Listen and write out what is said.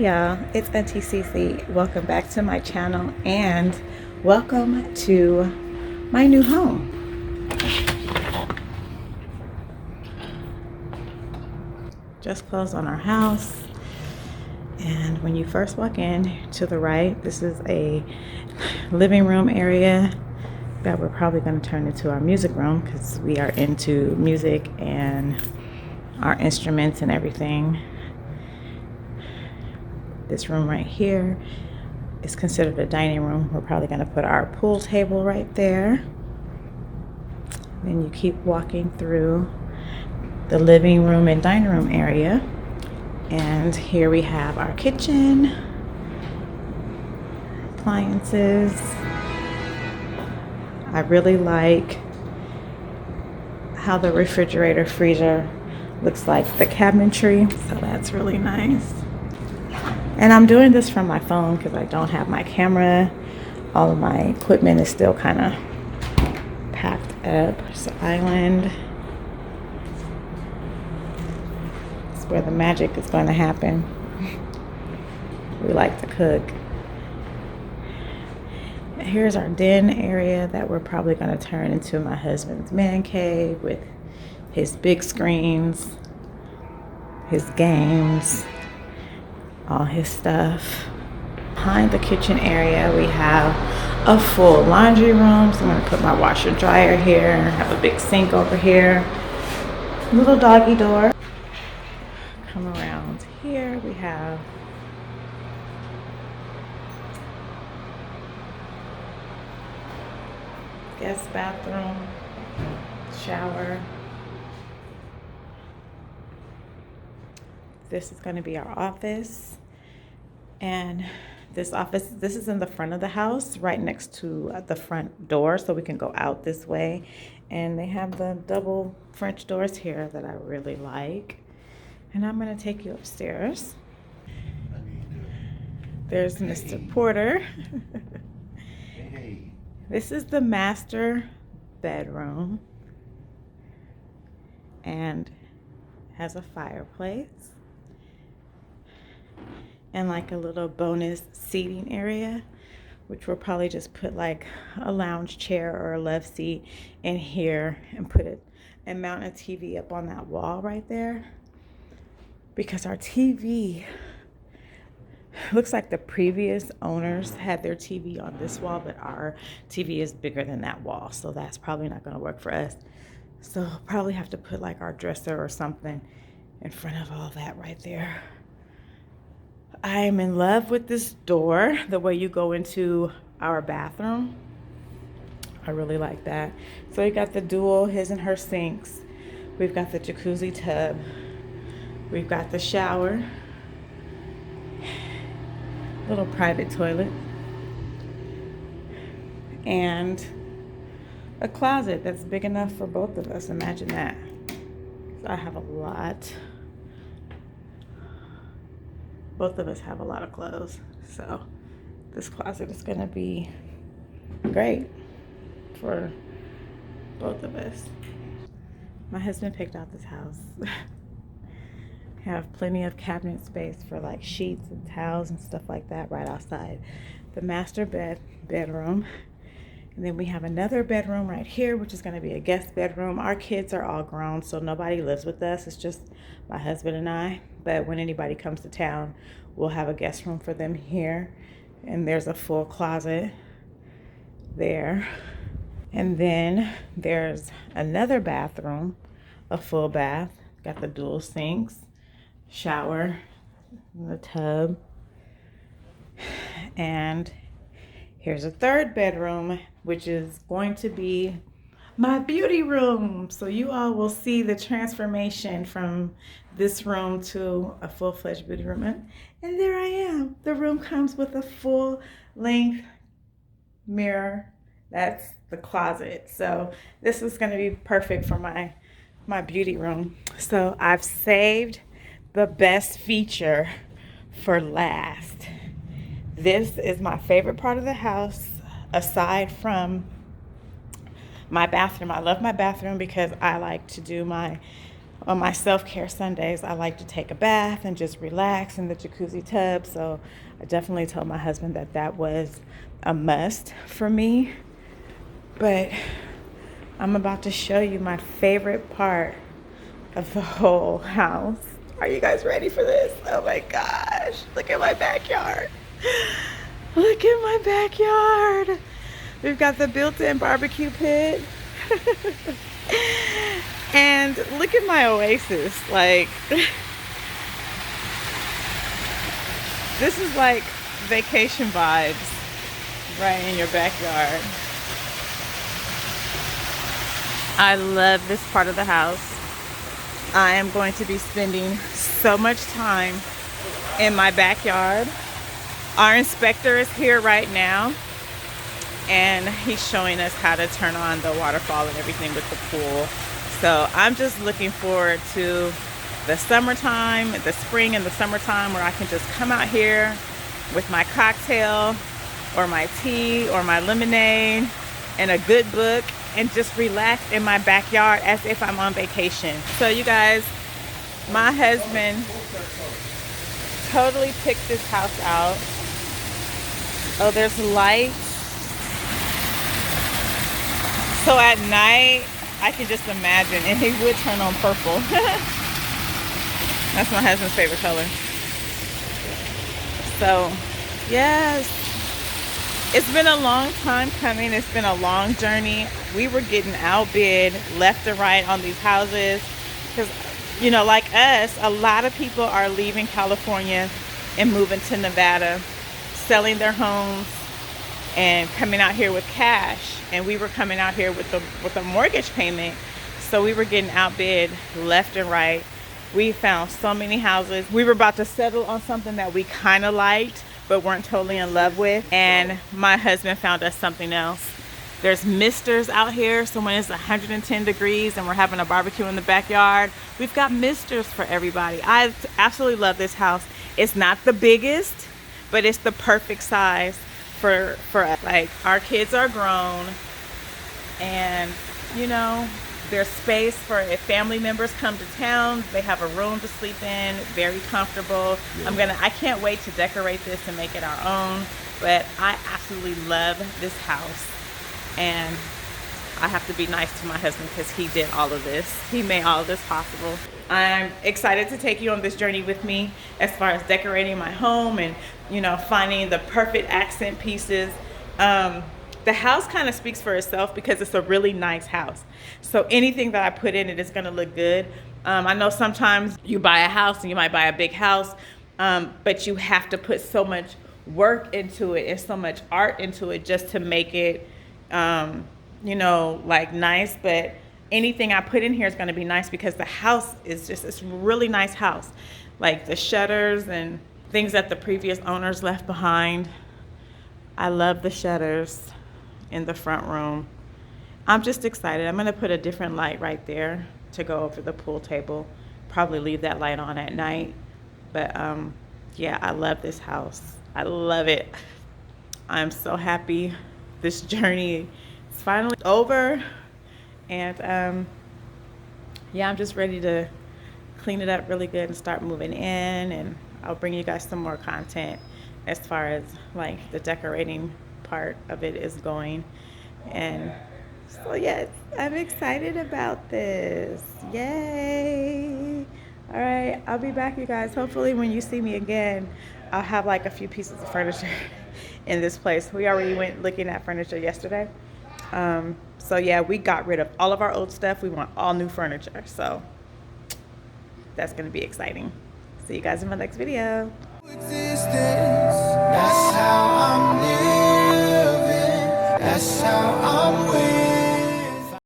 y'all, it's Auntie Cece. Welcome back to my channel and welcome to my new home. Just closed on our house, and when you first walk in to the right, this is a living room area that we're probably going to turn into our music room because we are into music and our instruments and everything. This room right here is considered a dining room. We're probably going to put our pool table right there. Then you keep walking through the living room and dining room area. And here we have our kitchen, appliances. I really like how the refrigerator freezer looks like the cabinetry. So that's really nice. And I'm doing this from my phone because I don't have my camera. All of my equipment is still kind of packed up. It's the island. It's where the magic is going to happen. We like to cook. Here's our den area that we're probably going to turn into my husband's man cave with his big screens, his games, all his stuff. Behind the kitchen area, we have a full laundry room. So I'm going to put my washer dryer here. Have a big sink over here. Little doggy door. Come around here, we have guest bathroom, shower. This is going to be our office. And this is in the front of the house, right next to the front door, so we can go out this way. And they have the double French doors here that I really like. And I'm going to take you upstairs. There's Mr. Porter. This is the master bedroom and has a fireplace and like a little bonus seating area, which we'll probably just put like a lounge chair or a love seat in here and put it and mount a TV up on that wall right there, because our TV looks like the previous owners had their TV on this wall, but our TV is bigger than that wall, so that's probably not going to work for us. So we'll probably have to put like our dresser or something in front of all that right there. I am in love with this door, the way you go into our bathroom. I really like that. So we got the dual his and her sinks. We've got the jacuzzi tub. We've got the shower. Little private toilet. And a closet that's big enough for both of us. Imagine that. So I have a lot. Both of us have a lot of clothes, so this closet is going to be great for both of us. My husband picked out this house. Have plenty of cabinet space for like sheets and towels and stuff like that right outside the master bedroom. And then we have another bedroom right here, which is going to be a guest bedroom. Our kids are all grown, so nobody lives with us. It's just my husband and I. But when anybody comes to town, we'll have a guest room for them here. And there's a full closet there. And then there's another bathroom, a full bath. Got the dual sinks, shower, the tub. And here's a third bedroom, which is going to be my beauty room. So you all will see the transformation from this room to a full-fledged beauty room. And there I am. The room comes with a full-length mirror. That's the closet. So this is going to be perfect for my beauty room. So I've saved the best feature for last. This is my favorite part of the house, aside from my bathroom. I love my bathroom because I like to do my on my self-care Sundays, I like to take a bath and just relax in the jacuzzi tub. So I definitely told my husband that that was a must for me. But I'm about to show you my favorite part of the whole house. Are you guys ready for this? Oh my gosh, look at my backyard. Look at my backyard. We've got the built-in barbecue pit. And look at my oasis. Like, this is like vacation vibes right in your backyard. I love this part of the house. I am going to be spending so much time in my backyard. Our inspector is here right now, and he's showing us how to turn on the waterfall and everything with the pool. So I'm just looking forward to the summertime, the spring and the summertime, where I can just come out here with my cocktail or my tea or my lemonade and a good book and just relax in my backyard as if I'm on vacation. So you guys, my husband totally picked this house out. Oh, there's lights. So at night, I can just imagine, and he would turn on purple. That's my husband's favorite color. So, yes, it's been a long time coming. It's been a long journey. We were getting outbid left and right on these houses because, you know, like us, a lot of people are leaving California and moving to Nevada, selling their homes and coming out here with cash. And we were coming out here with a mortgage payment. So we were getting outbid left and right. We found so many houses. We were about to settle on something that we kind of liked, but weren't totally in love with. And my husband found us something else. There's misters out here. So when it's 110 degrees and we're having a barbecue in the backyard, we've got misters for everybody. I absolutely love this house. It's not the biggest, but it's the perfect size for us. Like, our kids are grown, and you know, there's space for if family members come to town. They have a room to sleep in, very comfortable. Yeah. I can't wait to decorate this and make it our own. But I absolutely love this house, and I have to be nice to my husband because he did all of this. He made all of this possible. I'm excited to take you on this journey with me as far as decorating my home and, you know, finding the perfect accent pieces. The house kind of speaks for itself because it's a really nice house. So anything that I put in it is going to look good. I know sometimes you buy a house and you might buy a big house, but you have to put so much work into it and so much art into it just to make it, you know, like nice. But anything I put in here is going to be nice because the house is just, it's a really nice house. Like the shutters and things that the previous owners left behind. I love the shutters in the front room. I'm just excited. I'm going to put a different light right there to go over the pool table. Probably leave that light on at night. But yeah, I love this house. I love it. I'm so happy this journey is finally over. And yeah, I'm just ready to clean it up really good and start moving in. And I'll bring you guys some more content as far as like the decorating part of it is going. And so yes, I'm excited about this. Yay. All right, I'll be back, you guys. Hopefully when you see me again, I'll have like a few pieces of furniture in this place. We already went looking at furniture yesterday. So yeah, we got rid of all of our old stuff. We want all new furniture. So that's gonna be exciting. See you guys in my next video. That's how I'm living. That's how I'm living.